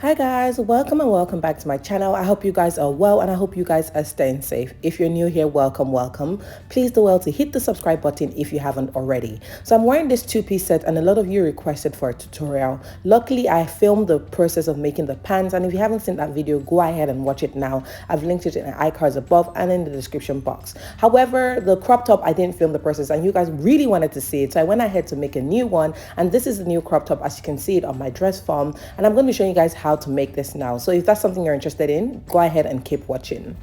Hi guys, welcome and welcome back to my channel. I hope you guys are well and I hope you guys are staying safe. If you're new here, welcome. Please do well to hit the subscribe button if you haven't already. So I'm wearing this two-piece set and a lot of you requested for a tutorial. Luckily, I filmed the process of making the pants, and if you haven't seen that video, go ahead and watch it now. I've linked it in the iCards above and in the description box. However, the crop top, I didn't film the process and you guys really wanted to see it. So I went ahead to make a new one, and this is the new crop top as you can see it on my dress form, and I'm going to be showing you guys how to make this now. So if that's something you're interested in, go ahead and keep watching.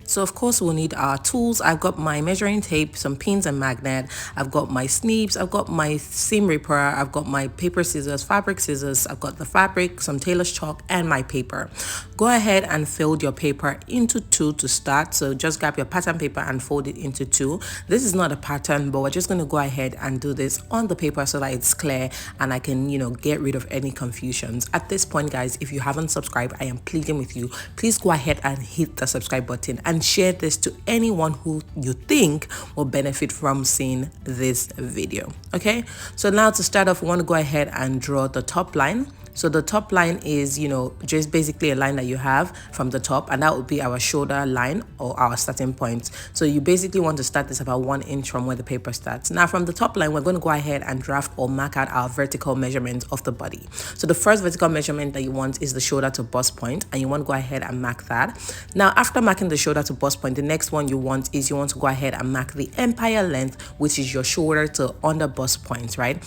So of course we'll need our tools. I've got my measuring tape, some pins and magnet. I've got my snips. I've got my seam ripper. I've got my paper scissors, fabric scissors. I've got the fabric, some tailor's chalk, and my paper. Go ahead and fold your paper into two to start. So just grab your pattern paper and fold it into two. This is not a pattern, but we're just going to go ahead and do this on the paper so that it's clear and I can, get rid of any confusions. At this point, guys, if you haven't subscribed, I am pleading with you, please go ahead and hit the subscribe button and share this to anyone who you think will benefit from seeing this video. Okay, so now to start off, we want to go ahead and draw the top line. So the top line is, just basically a line that you have from the top, and that would be our shoulder line or our starting point. So you basically want to start this about 1 inch from where the paper starts. Now from the top line, we're going to go ahead and draft or mark out our vertical measurement of the body. So the first vertical measurement that you want is the shoulder to bust point, and you want to go ahead and mark that. Now after marking the shoulder to bust point, the next one you want to go ahead and mark the empire length, which is your shoulder to under bust point, right?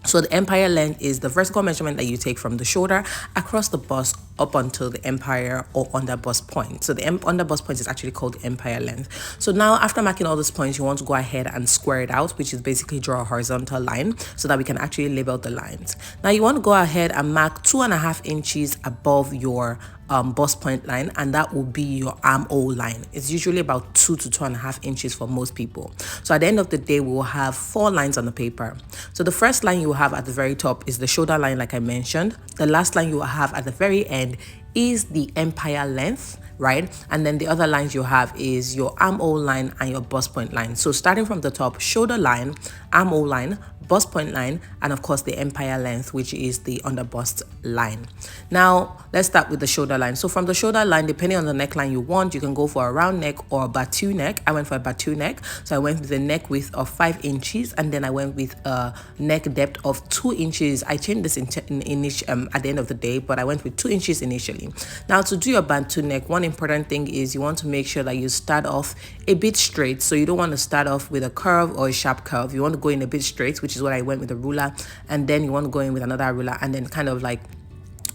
So the empire length is the vertical measurement that you take from the shoulder across the bust up until the empire or under bust point. So the under bust point is actually called the empire length. So now after marking all these points, you want to go ahead and square it out, which is basically draw a horizontal line so that we can actually label the lines. Now you want to go ahead and mark 2.5 inches above your bust point line, and that will be your armhole line. It's usually about 2 to 2.5 inches for most people. So at the end of the day, we will have 4 lines on the paper. So the first line you will have at the very top is the shoulder line, like I mentioned. The last line you will have at the very end is the empire length, right? And then the other lines you have is your armhole line and your bust point line. So starting from the top, shoulder line, armhole line, bust point line, and of course the empire length, which is the under bust line. Now let's start with the shoulder line. So from the shoulder line, depending on the neckline you want, you can go for a round neck or a battue neck. I went for a battue neck, so I went with a neck width of 5 inches, and then I went with a neck depth of 2 inches. I changed this at the end of the day, but I went with 2 inches initially. Now to do your battue neck, one important thing is you want to make sure that you start off a bit straight. So you don't want to start off with a curve or a sharp curve. You want to go in a bit straight, which is what I went with a ruler, and then you want to go in with another ruler and then kind of like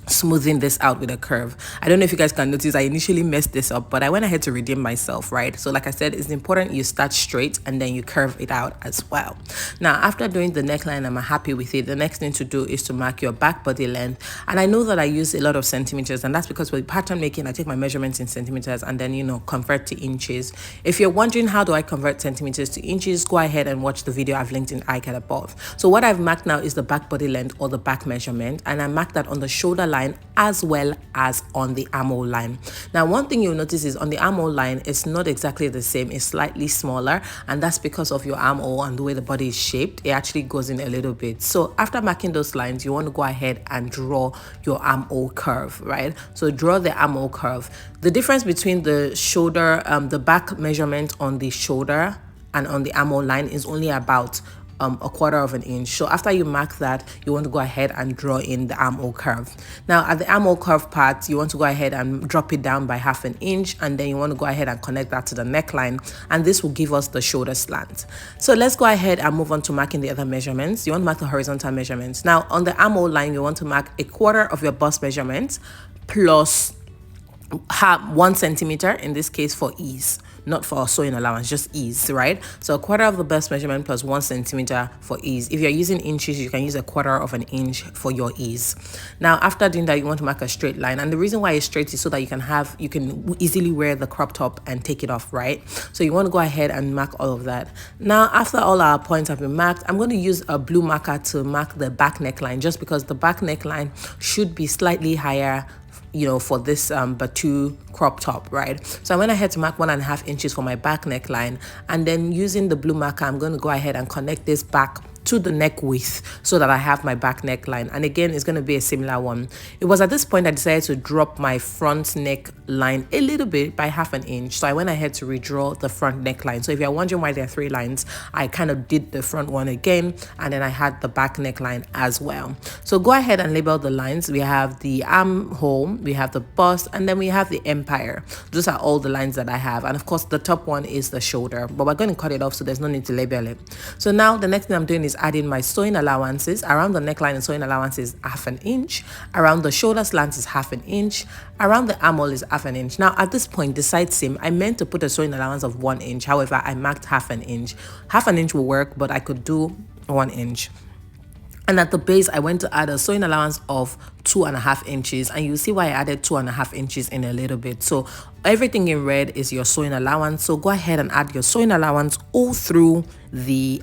smoothing this out with a curve. I don't know if you guys can notice I initially messed this up, but I went ahead to redeem myself, right? So like I said, it's important you start straight and then you curve it out as well. Now after doing the neckline, I'm happy with it. The next thing to do is to mark your back body length, and I know that I use a lot of centimeters, and that's because with pattern making I take my measurements in centimeters and then convert to inches. If you're wondering how do I convert centimeters to inches, go ahead and watch the video I've linked in iCard above. So what I've marked now is the back body length or the back measurement, and I marked that on the shoulder line as well as on the armhole line. Now one thing you'll notice is on the armhole line, it's not exactly the same, it's slightly smaller, and that's because of your armhole and the way the body is shaped. It actually goes in a little bit. So after marking those lines, you want to go ahead and draw your armhole curve, right? So draw the armhole curve. The difference between the shoulder, the back measurement on the shoulder and on the armhole line is only about a 1/4 of an inch. So after you mark that, you want to go ahead and draw in the armhole curve. Now at the armhole curve part, you want to go ahead and drop it down by 1/2 inch, and then you want to go ahead and connect that to the neckline, and this will give us the shoulder slant. So let's go ahead and move on to marking the other measurements. You want to mark the horizontal measurements. Now on the armhole line, you want to mark 1/4 of your bust measurement plus 1 centimeter in this case for ease, not for sewing allowance, just ease, right? So 1/4 of the bust measurement plus 1 centimeter for ease. If you're using inches, you can use 1/4 of an inch for your ease. Now after doing that, you want to mark a straight line, and the reason why it's straight is so that you can easily wear the crop top and take it off, right? So you want to go ahead and mark all of that. Now after all our points have been marked, I'm going to use a blue marker to mark the back neckline, just because the back neckline should be slightly higher for this battue crop top, right? So I went ahead to mark 1.5 inches for my back neckline, and then using the blue marker, I'm going to go ahead and connect this back to the neck width so that I have my back neckline. And again, it's going to be a similar one. It was at this point I decided to drop my front neckline a little bit by 1/2 inch. So I went ahead to redraw the front neckline. So if you're wondering why there are 3 lines, I kind of did the front one again, and then I had the back neckline as well. So go ahead and label the lines. We have the armhole, we have the bust, and then we have the empire. Those are all the lines that I have. And of course, the top one is the shoulder, but we're going to cut it off, so there's no need to label it. So now the next thing I'm doing is adding my sewing allowances. Around the neckline, the sewing allowance is 1/2 inch. Around the shoulder slant is 1/2 inch. Around the armhole is 1/2 inch. Now at this point, the side seam, I meant to put a sewing allowance of 1 inch. However, I marked 1/2 inch. 1/2 inch will work, but I could do 1 inch. And at the base, I went to add a sewing allowance of 2.5 inches, and you'll see why I added 2.5 inches in a little bit. So everything in red is your sewing allowance. So go ahead and add your sewing allowance all through the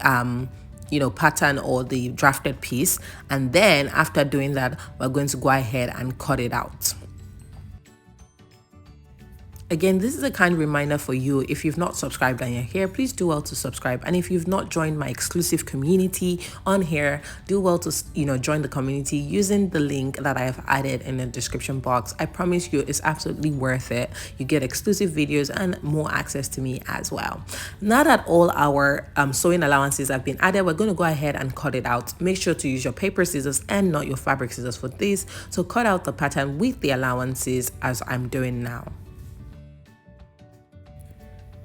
pattern or the drafted piece. And then after doing that, we're going to go ahead and cut it out. Again, this is a kind reminder for you. If you've not subscribed and you're here, please do well to subscribe. And if you've not joined my exclusive community on here, do well to join the community using the link that I have added in the description box. I promise you, it's absolutely worth it. You get exclusive videos and more access to me as well. Now that all our sewing allowances have been added, we're going to go ahead and cut it out. Make sure to use your paper scissors and not your fabric scissors for this. So cut out the pattern with the allowances as I'm doing now.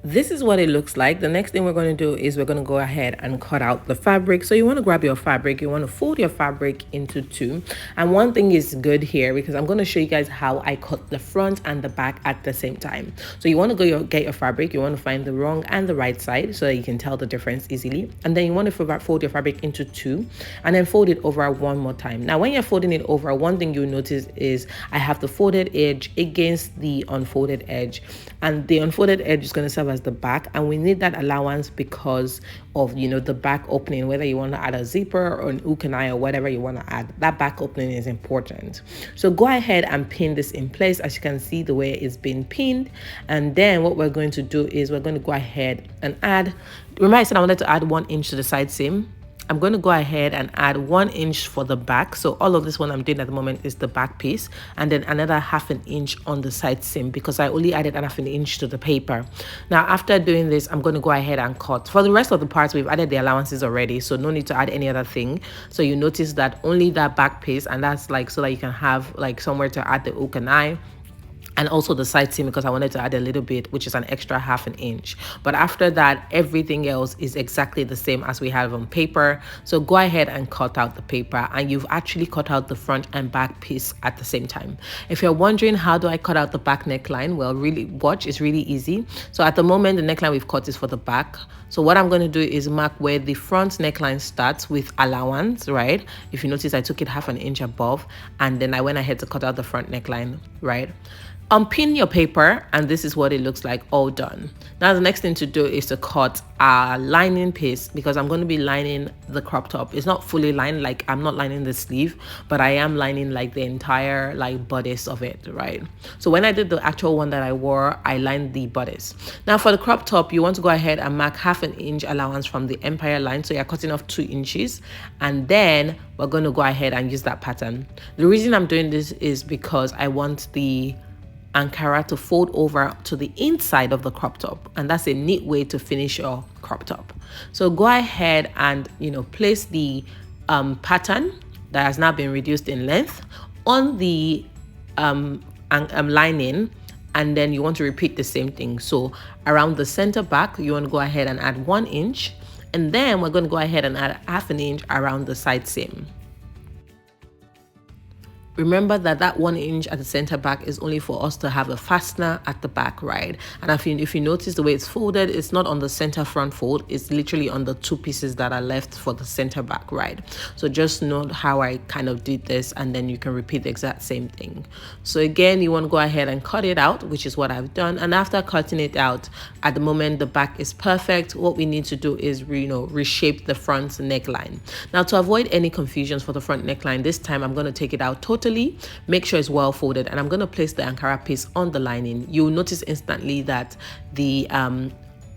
This is what it looks like. The next thing we're going to do is we're going to go ahead and cut out the fabric. So you want to grab your fabric, you want to fold your fabric into 2. And one thing is good here, because I'm going to show you guys how I cut the front and the back at the same time. So you want to get your fabric, you want to find the wrong and the right side so that you can tell the difference easily. And then you want to fold your fabric into 2 and then fold it over one more time. Now when you're folding it over, one thing you'll notice is I have the folded edge against the unfolded edge, and the unfolded edge is going to serve as the back, and we need that allowance because of the back opening. Whether you want to add a zipper or an hook and eye or whatever you want to add, that back opening is important. So go ahead and pin this in place. As you can see, the way it's been pinned. And then what we're going to do is we're going to go ahead and add, remember I said I wanted to add 1 inch to the side seam. I'm going to go ahead and add 1 inch for the back. So all of this one I'm doing at the moment is the back piece, and then another 1/2 inch on the side seam because I only added 1/2 inch to the paper. Now after doing this, I'm going to go ahead and cut. For the rest of the parts, we've added the allowances already, so no need to add any other thing. So you notice that only that back piece, and that's like so that you can have like somewhere to add the hook and eye. And also the side seam, because I wanted to add a little bit, which is an extra 1/2 inch. But after that, everything else is exactly the same as we have on paper. So go ahead and cut out the paper, and you've actually cut out the front and back piece at the same time. If you're wondering how do I cut out the back neckline, well, really watch, it's really easy. So at the moment, the neckline we've cut is for the back. So what I'm going to do is mark where the front neckline starts with allowance, right? If you notice, I took it 1/2 inch above, and then I went ahead to cut out the front neckline, right? Unpin your paper, and this is what it looks like all done. Now the next thing to do is to cut a lining piece, because I'm going to be lining the crop top. It's not fully lined, like I'm not lining the sleeve, but I am lining like the entire like bodice of it, right? So when I did the actual one that I wore, I lined the bodice. Now for the crop top, you want to go ahead and mark 1/2 inch allowance from the empire line. So you're cutting off 2 inches, and then we're going to go ahead and use that pattern. The reason I'm doing this is because I want the Ankara to fold over to the inside of the crop top, and that's a neat way to finish your crop top. So go ahead and place the pattern that has now been reduced in length on the lining, and then you want to repeat the same thing. So around the center back, you want to go ahead and add 1 inch, and then we're going to go ahead and add 1/2 inch around the side seam. Remember that 1 inch at the center back is only for us to have a fastener at the back, right? And if you notice the way it's folded, it's not on the center front fold, it's literally on the 2 pieces that are left for the center back, right? So just note how I kind of did this, and then you can repeat the exact same thing. So again, you want to go ahead and cut it out, which is what I've done. And after cutting it out, at the moment the back is perfect. What we need to do is reshape the front neckline. Now to avoid any confusions for the front neckline, this time I'm going to take it out totally. Make sure it's well folded, and I'm going to place the Ankara piece on the lining. You'll notice instantly that the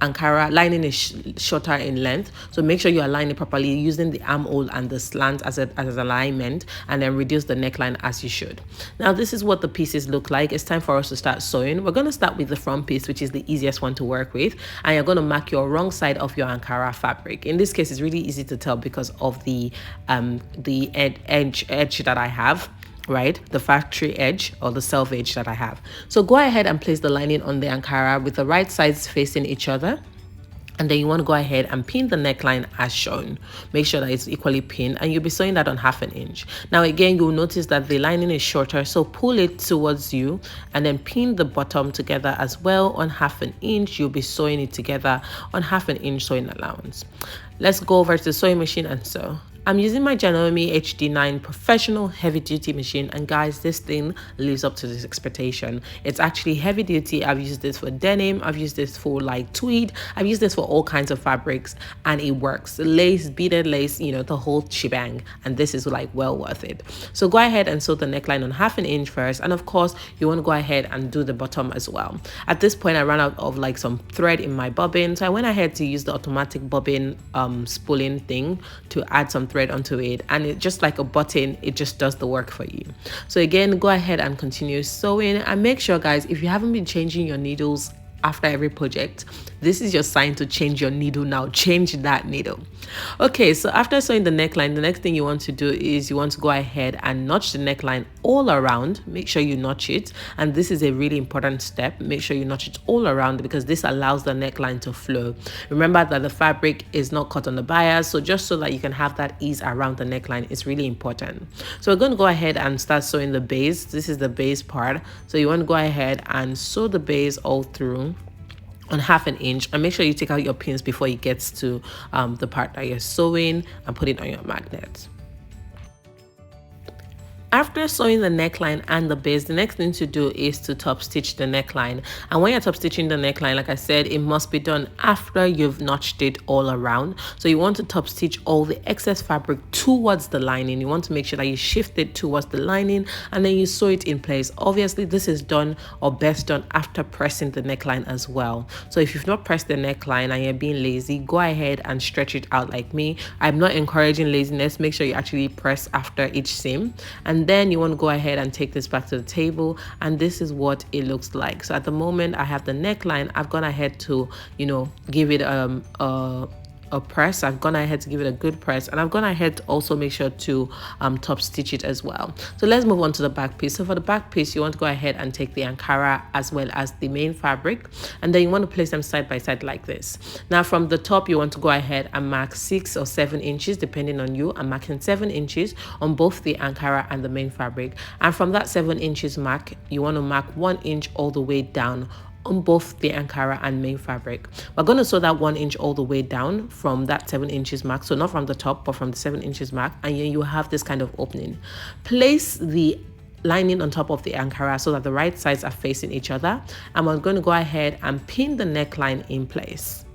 Ankara lining is shorter in length, so make sure you align it properly using the armhole and the slant as alignment, and then reduce the neckline as you should. Now this is what the pieces look like. It's time for us to start sewing. We're going to start with the front piece, which is the easiest one to work with, and you're going to mark your wrong side of your Ankara fabric. In this case, it's really easy to tell because of the edge that I have, right, the factory edge or the self edge that I have. So go ahead and place the lining on the Ankara with the right sides facing each other, and then you want to go ahead and pin the neckline as shown. Make sure that it's equally pinned, and you'll be sewing that on 1/2 inch. Now again, you'll notice that the lining is shorter, so pull it towards you and then pin the bottom together as well on 1/2 inch. You'll be sewing it together on 1/2 inch sewing allowance. Let's go over to the sewing machine and sew. I'm using my Janome HD9 Professional heavy duty machine, and guys, this thing lives up to this expectation. It's actually heavy duty. I've used this for denim, I've used this for like tweed, I've used this for all kinds of fabrics, and it works. Lace, beaded lace, you know, the whole shebang, and this is like well worth it. So go ahead and sew the neckline on 1/2 inch first, and of course you want to go ahead and do the bottom as well. At this point I ran out of like some thread in my bobbin, so I went ahead to use the automatic bobbin spooling thing to add some thread onto it, and it just like a button, it just does the work for you. So again, go ahead and continue sewing, and make sure, guys, if you haven't been changing your needles after every project, this is your sign to change your needle now. Change that needle. Okay, so after sewing the neckline, the next thing you want to do is you want to go ahead and notch the neckline all around. Make sure you notch it, and this is a really important step. Make sure you notch it all around because this allows the neckline to flow. Remember that the fabric is not cut on the bias, so just so that you can have that ease around the neckline is really important. So we're going to go ahead and start sewing the base. This is the base part, so you want to go ahead and sew the base all through on 1/2 inch, and make sure you take out your pins before it gets to the part that you're sewing, and put it on your magnet. After sewing the neckline and the base, the next thing to do is to top stitch the neckline. And when you're top stitching the neckline, like I said, it must be done after you've notched it all around. So you want to top stitch all the excess fabric towards the lining. You want to make sure that you shift it towards the lining, and then you sew it in place. Obviously this is done, or best done, after pressing the neckline as well. So if you've not pressed the neckline and you're being lazy, go ahead and stretch it out like me. I'm not encouraging laziness. Make sure you actually press after each seam, and then you want to go ahead and take this back to the table, and this is what it looks like. So at the moment I have the neckline. I've gone ahead to, you know, give it a press. I've gone ahead to give it a good press, and I've gone ahead to also make sure to top stitch it as well. So let's move on to the back piece. So for the back piece, you want to go ahead and take the Ankara as well as the main fabric, and then you want to place them side by side like this. Now from the top, you want to go ahead and mark 6 or 7 inches depending on you. I'm marking 7 inches on both the Ankara and the main fabric, and from that 7 inches mark, you want to mark 1 inch all the way down on both the Ankara and main fabric. We're going to sew that 1 inch all the way down from that 7 inches mark, so not from the top but from the 7 inches mark, and you have this kind of opening. Place the lining on top of the Ankara so that the right sides are facing each other, and we're going to go ahead and pin the neckline in place.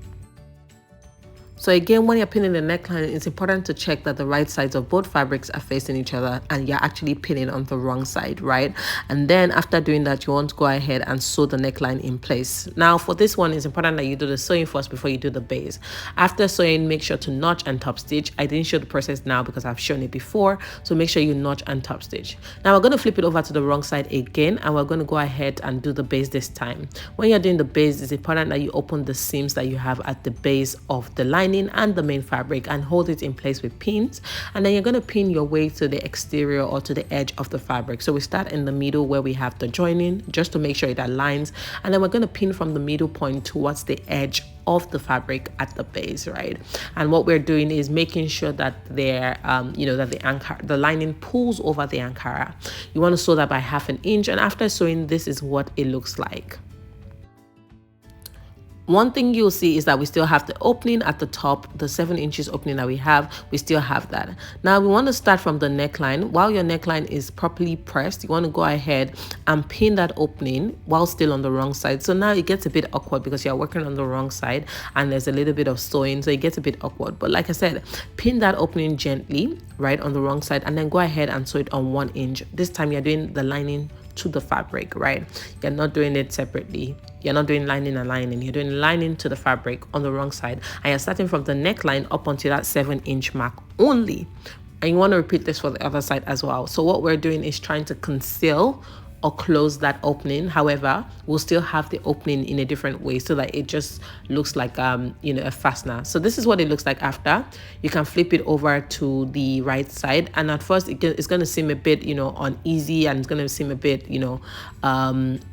So again, when you're pinning the neckline, it's important to check that the right sides of both fabrics are facing each other and you're actually pinning on the wrong side, right? And then after doing that, you want to go ahead and sew the neckline in place. Now for this one, it's important that you do the sewing first before you do the base. After sewing, make sure to notch and top stitch. I didn't show the process now because I've shown it before, so make sure you notch and top stitch. Now we're going to flip it over to the wrong side again, and we're going to go ahead and do the base this time. When you're doing the base, it's important that you open the seams that you have at the base of the lining and the main fabric and hold it in place with pins, and then you're going to pin your way to the exterior or to the edge of the fabric. So we start in the middle where we have the joining, just to make sure it aligns, and then we're going to pin from the middle point towards the edge of the fabric at the base, right? And what we're doing is making sure that they're you know, that the lining pulls over the Ankara. You want to sew that by 1/2 inch, and after sewing, this is what it looks like. One thing you'll see is that we still have the opening at the top, the 7 inches opening that we still have that. Now we want to start from the neckline. While your neckline is properly pressed, you want to go ahead and pin that opening while still on the wrong side. So now it gets a bit awkward because you're working on the wrong side and there's a little bit of sewing, so it gets a bit awkward. But like I said, pin that opening gently, right, on the wrong side, and then go ahead and sew it on 1 inch. This time you're doing the lining to the fabric, right? You're not doing it separately. You're not doing lining and lining. You're doing lining to the fabric on the wrong side. And you're starting from the neckline up onto that 7-inch mark only. And you want to repeat this for the other side as well. So what we're doing is trying to conceal or close that opening. However, we'll still have the opening in a different way so that it just looks like a fastener. So this is what it looks like after. You can flip it over to the right side, and at first it's going to seem a bit uneasy, and it's going to seem a bit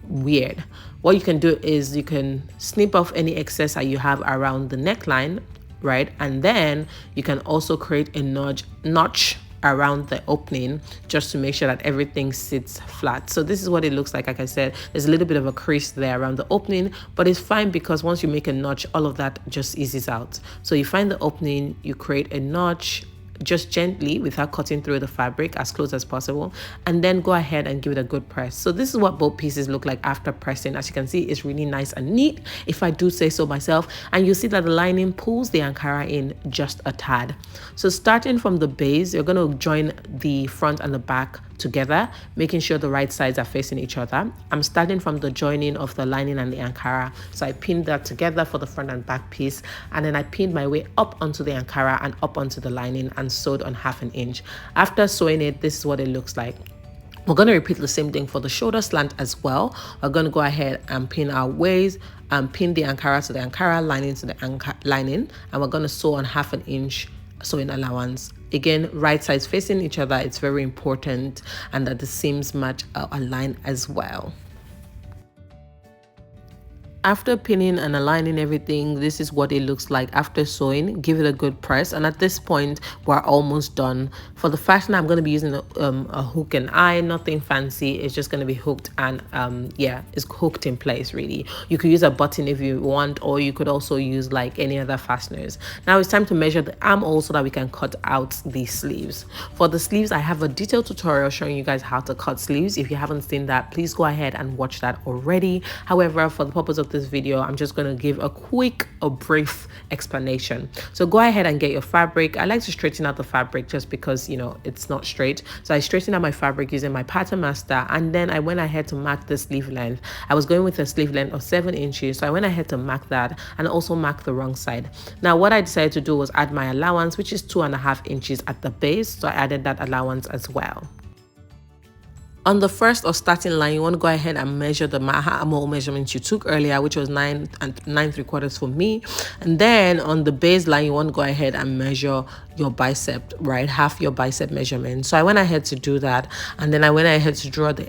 weird. What you can do is you can snip off any excess that you have around the neckline, right? And then you can also create a notch around the opening just to make sure that everything sits flat. So this is what it looks like I said, there's a little bit of a crease there around the opening, but it's fine because once you make a notch, all of that just eases out. So you find the opening, you create a notch just gently without cutting through the fabric, as close as possible, and then go ahead and give it a good press. So this is what both pieces look like after pressing. As you can see, it's really nice and neat, if I do say so myself, and you see that the lining pulls the Ankara in just a tad. So starting from the base, you're going to join the front and the back together, making sure the right sides are facing each other. I'm starting from the joining of the lining and the Ankara, so I pinned that together for the front and back piece, and then I pinned my way up onto the Ankara and up onto the lining and sewed on 1/2 inch. After sewing it, this is what it looks like. We're going to repeat the same thing for the shoulder slant as well. We're going to go ahead and pin our waist and pin the Ankara to the Ankara, lining to the lining, and we're going to sew on 1/2 inch sewing allowance. Again, right sides facing each other. It's very important, and that the seams match align as well. After pinning and aligning everything, this is what it looks like after sewing. Give it a good press, and at this point we're almost done. For the fastener, I'm going to be using a hook and eye, nothing fancy. It's just going to be hooked, and yeah, it's hooked in place really. You could use a button if you want, or you could also use like any other fasteners. Now it's time to measure the armhole so that we can cut out the sleeves. For the sleeves, I have a detailed tutorial showing you guys how to cut sleeves. If you haven't seen that, please go ahead and watch that already. However, for the purpose of this video, I'm just going to give a brief explanation. So go ahead and get your fabric. I like to straighten out the fabric just because it's not straight. So I straightened out my fabric using my pattern master, and then I went ahead to mark the sleeve length. I was going with a sleeve length of 7 inches, so I went ahead to mark that and also mark the wrong side. Now what I decided to do was add my allowance, which is 2.5 inches at the base, so I added that allowance as well. On the first or starting line, you want to go ahead and measure the armhole measurements you took earlier, which was 9 3/4 for me. And then on the base line, you want to go ahead and measure your bicep, right? Half your bicep measurement. So I went ahead to do that, and then I went ahead to draw the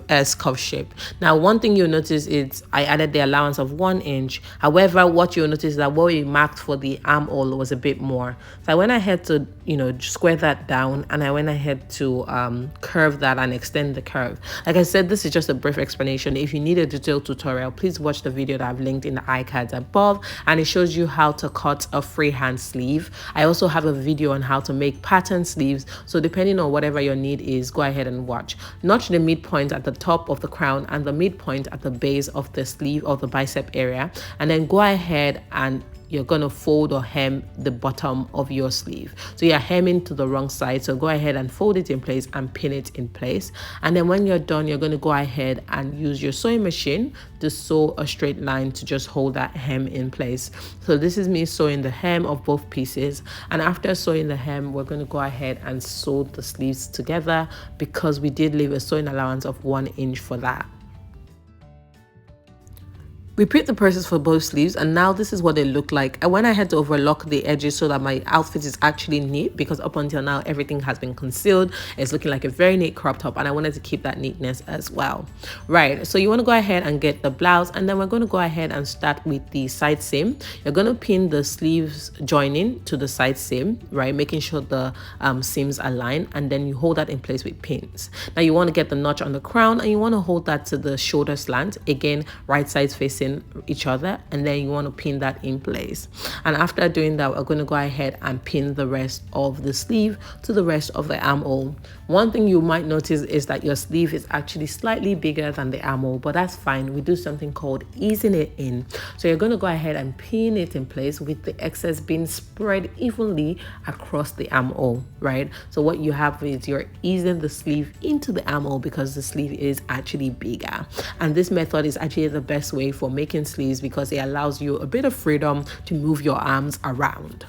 S curve shape. Now, one thing you'll notice is I added the allowance of 1 inch. However, what you'll notice is that what we marked for the armhole was a bit more. So I went ahead to square that down, and I went ahead to curve that and extend the curve. Like I said, this is just a brief explanation. If you need a detailed tutorial, please watch the video that I've linked in the iCards above, and it shows you how to cut a freehand sleeve. I also have a video on how to make pattern sleeves, so depending on whatever your need is, go ahead and watch. Notch the midpoint at the top of the crown and the midpoint at the base of the sleeve of the bicep area, and then go ahead and you're going to fold or hem the bottom of your sleeve. So you're hemming to the wrong side, so go ahead and fold it in place and pin it in place. And then when you're done, you're going to go ahead and use your sewing machine to sew a straight line to just hold that hem in place. So this is me sewing the hem of both pieces, and after sewing the hem, we're going to go ahead and sew the sleeves together because we did leave a sewing allowance of 1 inch for that. Repeat the process for both sleeves, and now this is what they look like. I went ahead to overlock the edges so that my outfit is actually neat, because up until now everything has been concealed. It's looking like a very neat crop top, and I wanted to keep that neatness as well. Right, so you want to go ahead and get the blouse, and then we're going to go ahead and start with the side seam. You're going to pin the sleeves joining to the side seam, right, making sure the seams align, and then you hold that in place with pins. Now you want to get the notch on the crown, and you want to hold that to the shoulder slant. Again, right sides facing facing each other, and then you want to pin that in place. And after doing that, we're going to go ahead and pin the rest of the sleeve to the rest of the armhole. One thing you might notice is that your sleeve is actually slightly bigger than the armhole, but that's fine. We do something called easing it in. So you're going to go ahead and pin it in place with the excess being spread evenly across the armhole, right? So what you have is you're easing the sleeve into the armhole because the sleeve is actually bigger. And this method is actually the best way for making sleeves because it allows you a bit of freedom to move your arms around.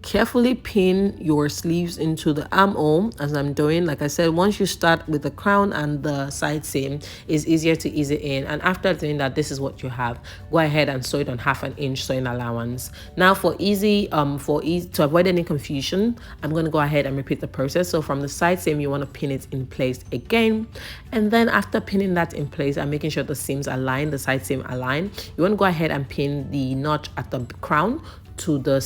Carefully pin your sleeves into the armhole as I'm doing. Like I said, once you start with the crown and the side seam, it's easier to ease it in. And after doing that, this is what you have. Go ahead and sew it on 1/2 inch sewing allowance. Now for easy to avoid any confusion, I'm going to go ahead and repeat the process. So from the side seam, you want to pin it in place again, and then after pinning that in place and making sure the seams align, the side seam align, you want to go ahead and pin the notch at the crown to the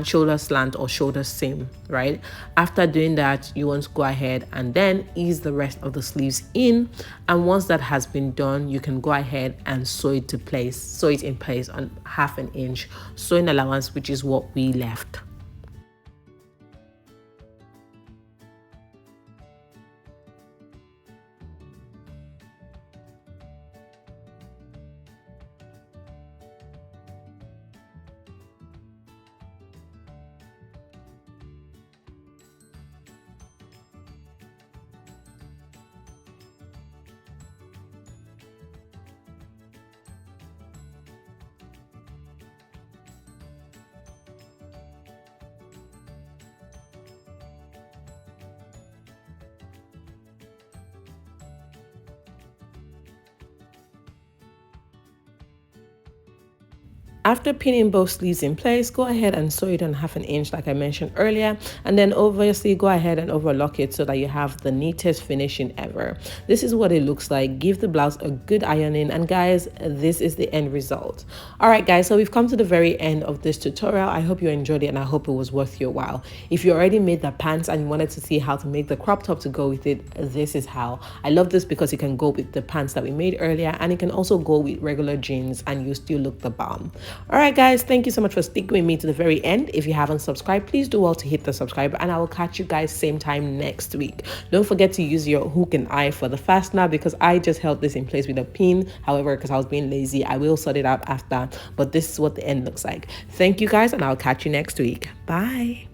shoulder slant or shoulder seam, right? After doing that, you want to go ahead and then ease the rest of the sleeves in, and once that has been done, you can go ahead and sew it in place on 1/2 inch sewing allowance, which is what we left. After pinning both sleeves in place, go ahead and sew it on 1/2 inch like I mentioned earlier, and then obviously go ahead and overlock it so that you have the neatest finishing ever. This is what it looks like. Give the blouse a good ironing, and guys, this is the end result. All right guys, so we've come to the very end of this tutorial. I hope you enjoyed it and I hope it was worth your while. If you already made the pants and you wanted to see how to make the crop top to go with it, this is how. I love this because it can go with the pants that we made earlier, and it can also go with regular jeans and you still look the bomb. All right guys, thank you so much for sticking with me to the very end. If you haven't subscribed, please do well to hit the subscribe, and I will catch you guys same time next week. Don't forget to use your hook and eye for the fastener because I just held this in place with a pin. However, because I was being lazy, I will sort it out after, but this is what the end looks like. Thank you guys, and I'll catch you next week. Bye.